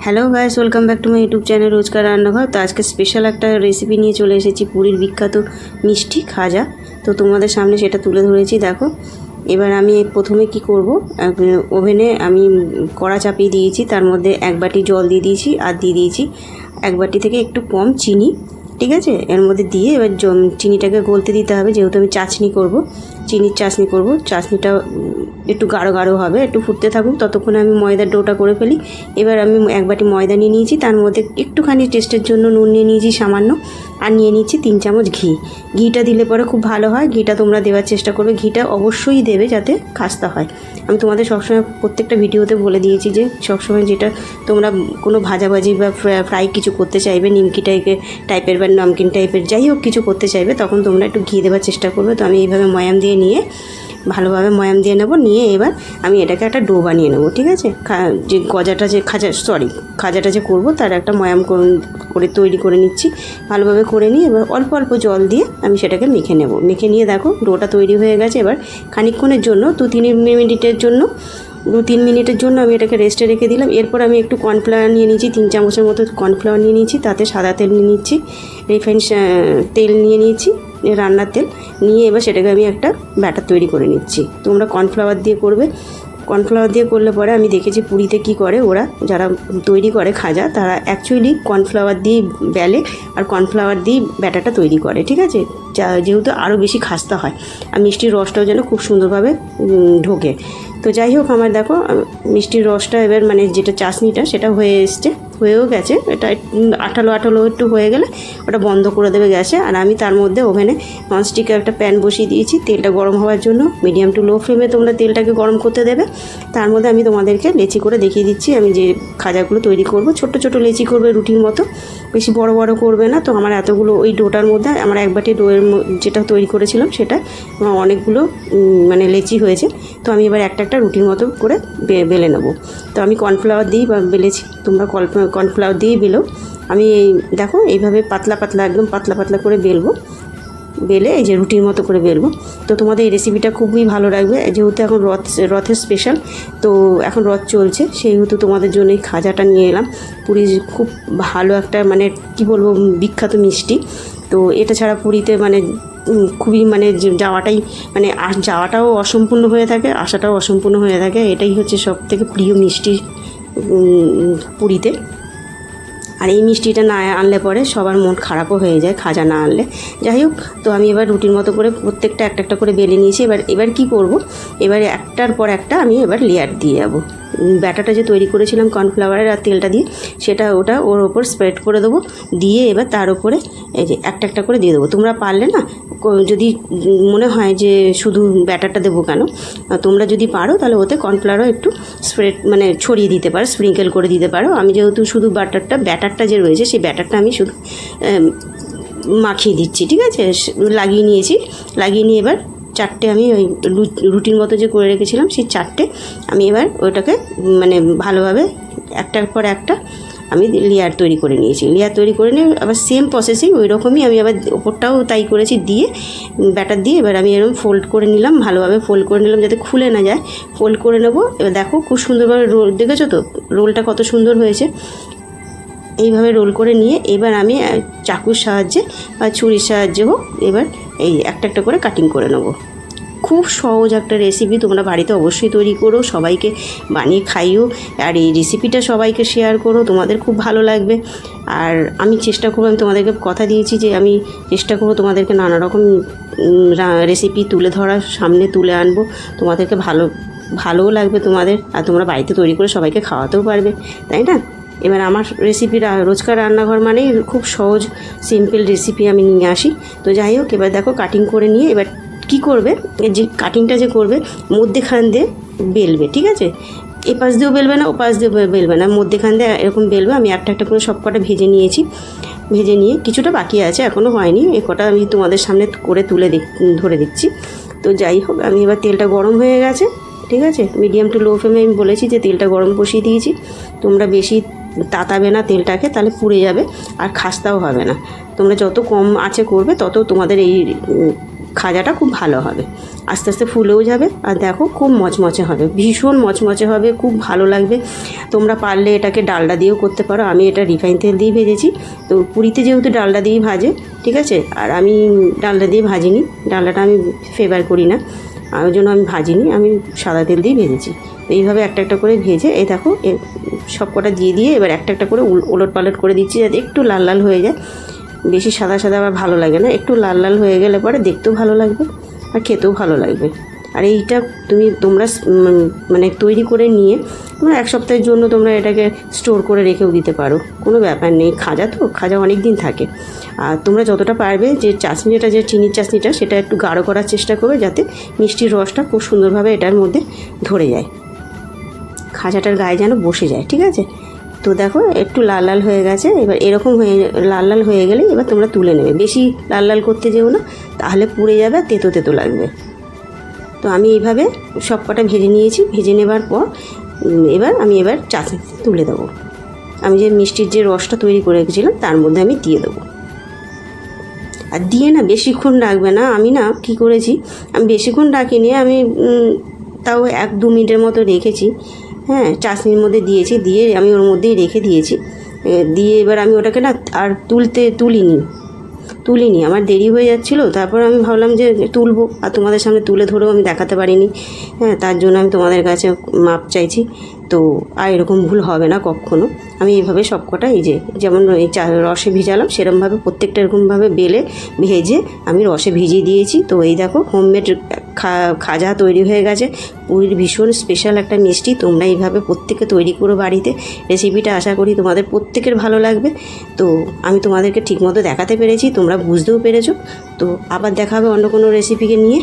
Hello guys, welcome back to my YouTube channel রোজকার রান্নাঘর। তো আজকে স্পেশাল একটা রেসিপি নিয়ে চলে এসেছি, পুরীর বিখ্যাত মিষ্টি খাজা। তো তোমাদের সামনে সেটা তুলে ধরেছি, দেখো। এবার আমি প্রথমে কি করব, ওভেনে আমি কড়া চাপিয়ে দিয়েছি, তার মধ্যে 1 বাটি জল দিয়ে দিয়েছি, আর দিয়ে দিয়েছি 1 বাটি থেকে একটু কম চিনি। ঠিক আছে, এর মধ্যে দিয়ে এবার চিনিটাকে গলতে দিতে হবে, যেহেতু আমি চাশনি করব, চিনির চাশনি করব। চাশনিটা একটু গাঢ় গাঢ় হবে, একটু ফুটতে থাকুক, ততক্ষণে আমি ময়দার ডোটা করে ফেলি। এবার আমি 1 বাটি ময়দা নিয়ে নিয়েছি, তার মধ্যে একটুখানি টেস্টের জন্য নুন নিয়ে নিয়েছি সামান্য, আর নিয়ে নিচ্ছি 3 চামচ ঘি। ঘিটা দিলে পরে খুব ভালো হয়, ঘিটা তোমরা দেওয়ার চেষ্টা করবে, ঘিটা অবশ্যই দেবে যাতে খাস্তা হয়। আমি তোমাদের সবসময় প্রত্যেকটা ভিডিওতে বলে দিয়েছি যে সবসময় যেটা তোমরা কোনো ভাজাভাজি বা ফ্রাই কিছু করতে চাইবে, নিমকি টাইপের বা নমকিন টাইপের যাই হোক কিছু করতে চাইবে, তখন তোমরা একটু ঘি দেওয়ার চেষ্টা করবে। তো আমি এইভাবে ময়াম দিয়ে নিয়ে ভালোভাবে ময়াম দিয়ে নেব, নিয়ে এবার আমি এটাকে একটা ডো বানিয়ে নেবো। ঠিক আছে, যে গজাটা যে খাজাটা যে করবো তার একটা ময়াম করে তৈরি করে নিচ্ছি, ভালোভাবে করে নিই। এবার অল্প অল্প জল দিয়ে আমি সেটাকে মেখে নেব। মেখে নিয়ে দেখো ডোটা তৈরি হয়ে গেছে। এবার খানিকক্ষণের জন্য 2-3 মিনিটের জন্য আমি এটাকে রেস্টে রেখে দিলাম। এরপর আমি একটু কর্নফ্লাওয়ার নিয়ে নিয়েছি, 3 চামচের মতো কর্নফ্লাওয়ার নিয়ে নিয়েছি, তাতে সাদা তেল নিয়ে নিচ্ছি, রিফাইন্ড তেল নিয়ে নিয়েছি, রান্নার তেল নিয়ে এবার সেটাকে আমি একটা ব্যাটার তৈরি করে নিচ্ছি। তোমরা কর্নফ্লাওয়ার দিয়ে করবে। কর্নফ্লাওয়ার দিয়ে করলে পরে আমি দেখেছি পুরীতে কি করে ওরা, যারা তৈরি করে খাজা, তারা অ্যাকচুয়ালি কর্নফ্লাওয়ার দিয়ে বেলে আর কর্নফ্লাওয়ার দিয়ে ব্যাটারটা তৈরি করে। ঠিক আছে, যেহেতু আরও বেশি খাস্তা হয় আর মিষ্টির রসটাও যেন খুব সুন্দরভাবে ঢোকে। তো যাই হোক, আমার দেখো মিষ্টির রসটা এবার মানে যেটা চাশনিটা সেটা হয়েও গেছে। এটা আঠালো একটু হয়ে গেলে ওটা বন্ধ করে দেবে গ্যাসে। আর আমি তার মধ্যে ওভেনে ননস্টিকে একটা প্যান বসিয়ে দিয়েছি তেলটা গরম হওয়ার জন্য। মিডিয়াম টু লো ফ্লেমে তোমরা তেলটাকে গরম করতে দেবে। তার মধ্যে আমি তোমাদেরকে লেচি করে দেখিয়ে দিচ্ছি আমি যে খাজাগুলো তৈরি করব। ছোট ছোট লেচি করবে, রুটির মতো, বেশি বড় বড় করবে না। তো আমার এতগুলো ওই ডোটার মধ্যে আমার 1 বাটি ডোয়ের যেটা তৈরি করেছিলাম সেটা অনেকগুলো মানে লেচি হয়েছে। তো আমি এবার একটা রুটির মতো করে বেলে নেবো। তো আমি কর্নফ্লাওয়ার দিয়েই বেলেছি, তোমরা কর্নফ্লাওয়ার দিয়েই বেলো। আমি দেখো এইভাবে একদম পাতলা করে বেলে এই যে রুটির মতো করে বেলবো। তো তোমাদের এই রেসিপিটা খুবই ভালো লাগবে, যেহেতু এখন রথের স্পেশাল, তো এখন রথ চলছে, সেহেতু তোমাদের জন্য এই খাজাটা নিয়ে এলাম। পুরীর খুব ভালো একটা মানে কি বলবো বিখ্যাত মিষ্টি। তো এটা ছাড়া পুরীতে মানে খুবই মানে যাওয়াটাও অসম্পূর্ণ হয়ে থাকে, আসাটাও অসম্পূর্ণ হয়ে থাকে। এটাই হচ্ছে সবথেকে প্রিয় মিষ্টি পুরীতে। আর এই মিষ্টিটা না আনলে পরে সবার মন খারাপও হয়ে যায় খাজা না আনলে। যাই হোক, তো আমি এবার রুটির মতো করে প্রত্যেকটা একটা করে বেলে নিয়েছি। এবার কি করব, এবার একটার পর একটা আমি এবার লেয়ার দিয়ে যাবো। ব্যাটারটা যে তৈরি করেছিলাম কর্নফ্লাওয়ারের আর তেলটা দিয়ে, ওটা ওর ওপর স্প্রেড করে দেবো। দিয়ে এবার তার উপরে এই যে একটা করে দিয়ে দেবো। তোমরা পারলে না, যদি মনে হয় যে শুধু ব্যাটারটা দেবো কেন, তোমরা যদি পারো তাহলে ওতে কর্নফ্লাওয়ারও একটু স্প্রেড মানে ছড়িয়ে দিতে পারো, স্প্রিঙ্কেল করে দিতে পারো। আমি যেহেতু শুধু ব্যাটারটা যে রয়েছে সেই ব্যাটারটা আমি শুধু মাখিয়ে দিচ্ছি। ঠিক আছে, লাগিয়ে নিয়ে এবার 4টে আমি ওই রুটির মতো যে করে রেখেছিলাম সেই 4টে আমি এবার ওইটাকে মানে ভালোভাবে একটার পর একটা আমি লেয়ার তৈরি করে নিয়েছি। লেয়ার তৈরি করে নিয়ে আবার সেম প্রসেসিং ওই রকমই আমি আবার ওপরটাও তাই করেছি, দিয়ে ব্যাটার দিয়ে এবার আমি এরকম ফোল্ড করে নিলাম, ভালোভাবে ফোল্ড করে নিলাম যাতে খুলে না যায়। ফোল্ড করে নেবো। এবার দেখো খুব সুন্দরভাবে রোল, দেখেছো তো রোলটা কত সুন্দর হয়েছে। এইভাবে রোল করে নিয়ে এবার আমি চাকুর সাহায্যে বা ছুরির সাহায্যে হোক এবার এই একটা করে কাটিং করে নেবো। খুব সহজ একটা রেসিপি, তোমরা বাড়িতে অবশ্যই তৈরি করো, সবাইকে বানিয়ে খাইও। আর এই রেসিপিটা সবাইকে শেয়ার করো, তোমাদের খুব ভালো লাগবে। আর আমি চেষ্টা করবো, আমি তোমাদেরকে কথা দিয়েছি যে আমি চেষ্টা করবো তোমাদেরকে নানা রকম রেসিপি সামনে তুলে আনবো। তোমাদেরকে ভালোও লাগবে তোমাদের, আর তোমরা বাড়িতে তৈরি করে সবাইকে খাওয়াতেও পারবে, তাই না? এবার আমার রেসিপিটা রোজকার রান্নাঘর মানেই খুব সহজ সিম্পল রেসিপি আমি নিয়ে আসি। তো যাই হোক, এবার দেখো কাটিং করে নিয়ে এবার কি করবে, যে কাটিংটা যে করবে মধ্যেখান দিয়ে বেলবে। ঠিক আছে, এপাশ দিয়েও বেলবে না, ওপাশ দিয়েও বেলবে না, মধ্যেখান দিয়ে এরকম বেলবে। আমি একটা করে সব কটা ভেজে নিয়ে কিছুটা বাকি আছে, এখনও হয়নি। এ কটা আমি তোমাদের সামনে করে ধরে দিচ্ছি। তো যাই হোক, আমি এবার তেলটা গরম হয়ে গেছে। ঠিক আছে, মিডিয়াম টু লো ফ্লেমে আমি বলেছি যে তেলটা গরম বসিয়ে দিয়েছি। তোমরা বেশি তাতাবে না তেলটাকে, তাহলে পুড়ে যাবে আর খাস্তাও হবে না। তোমরা যত কম আঁচে করবে তত তোমাদের এই খাজাটা খুব ভালো হবে। আস্তে আস্তে ফুলেও যাবে। আর দেখো খুব মচমচে হবে, ভীষণ মচমচে হবে, খুব ভালো লাগবে। তোমরা পারলে এটাকে ডালডা দিয়েও করতে পারো, আমি এটা রিফাইন তেল দিয়ে ভেজেছি। তো পুরীতে যেহেতু ডালডা দিয়েই ভাজে, ঠিক আছে, আর আমি ডালডা দিয়ে ভাজিনি, ডালডাটা আমি ফেভার করি না, ওই জন্য আমি ভাজিনি, আমি সাদা তেল দিয়ে ভেজেছি। তো এইভাবে একটা একটা করে ভেজে এই দেখো সব কটা দিয়ে এবার একটা একটা করে ওলট পালট করে দিচ্ছি, যাতে একটু লাল লাল হয়ে যায়। বেশি সাদা সাদা আবার ভালো লাগে না, একটু লাল লাল হয়ে গেলে পরে দেখতেও ভালো লাগবে আর খেতেও ভালো লাগবে। আর এইটা তোমরা মানে তৈরি করে নিয়ে তোমরা 1 সপ্তাহের জন্য তোমরা এটাকে স্টোর করে রেখেও দিতে পারো, কোনো ব্যাপার নেই। খাজা অনেক দিন থাকে। আর তোমরা যতটা পারবে যে চাটনিটা, যে চিনির চাটনিটা, সেটা একটু গাঢ় করার চেষ্টা করবে, যাতে মিষ্টির রসটা খুব সুন্দরভাবে এটার মধ্যে ধরে যায়, খাজাটার গায়ে যেন বসে যায়, ঠিক আছে। তো দেখো একটু লাল লাল হয়ে গেছে, এবার এরকম লাল লাল হয়ে গেলে এবার তোমরা তুলে নেবে। বেশি লাল লাল করতে যেও না, তাহলে পুড়ে যাবে, তেতো তেতো লাগবে। তো আমি এইভাবে সব কটা ভেজে নিয়েছি। ভেজে নেবার পর আমি চাটনি তুলে দেবো। আমি যে মিষ্টির যে রসটা তৈরি করে রেখেছিলাম তার মধ্যে আমি দিয়ে দেবো। আর দিয়ে না বেশিক্ষণ রাখবে না। আমি না কী করেছি, আমি বেশিক্ষণ রাখিনি, আমি তাও 1-2 মিনিটের মতো রেখেছি। হ্যাঁ, চাটনির মধ্যে দিয়েছি, দিয়ে আমি ওর মধ্যেই রেখে দিয়েছি। দিয়ে এবার আমি ওটাকে না আর তুলিনি, আমার দেরি হয়ে যাচ্ছিলো। তারপর আমি ভাবলাম যে তুলবো, আর তোমাদের সামনে তুলে ধরেও আমি দেখাতে পারিনি। হ্যাঁ, তার জন্য আমি তোমাদের কাছে মাপ চাইছি। তো আর এরকম ভুল হবে না কখনো। আমি এইভাবে সব কটা যেমন এই রসে ভিজালাম, সেরকমভাবে প্রত্যেকটা এরকমভাবে ভেজে আমি রসে ভিজিয়ে দিয়েছি। তো এই দেখো হোমমেড খাজা তৈরি হয়ে গেছে। পুরীর ভীষণ স্পেশাল একটা মিষ্টি। তোমরা এইভাবে প্রত্যেকে তৈরি করো বাড়িতে। রেসিপিটা আশা করি তোমাদের প্রত্যেকের ভালো লাগবে। তো আমি তোমাদেরকে ঠিকমতো দেখাতে পেরেছি, তোমরা বুঝতেও পেরেছো। তো আবার দেখা হবে অন্য কোনো রেসিপিকে নিয়ে।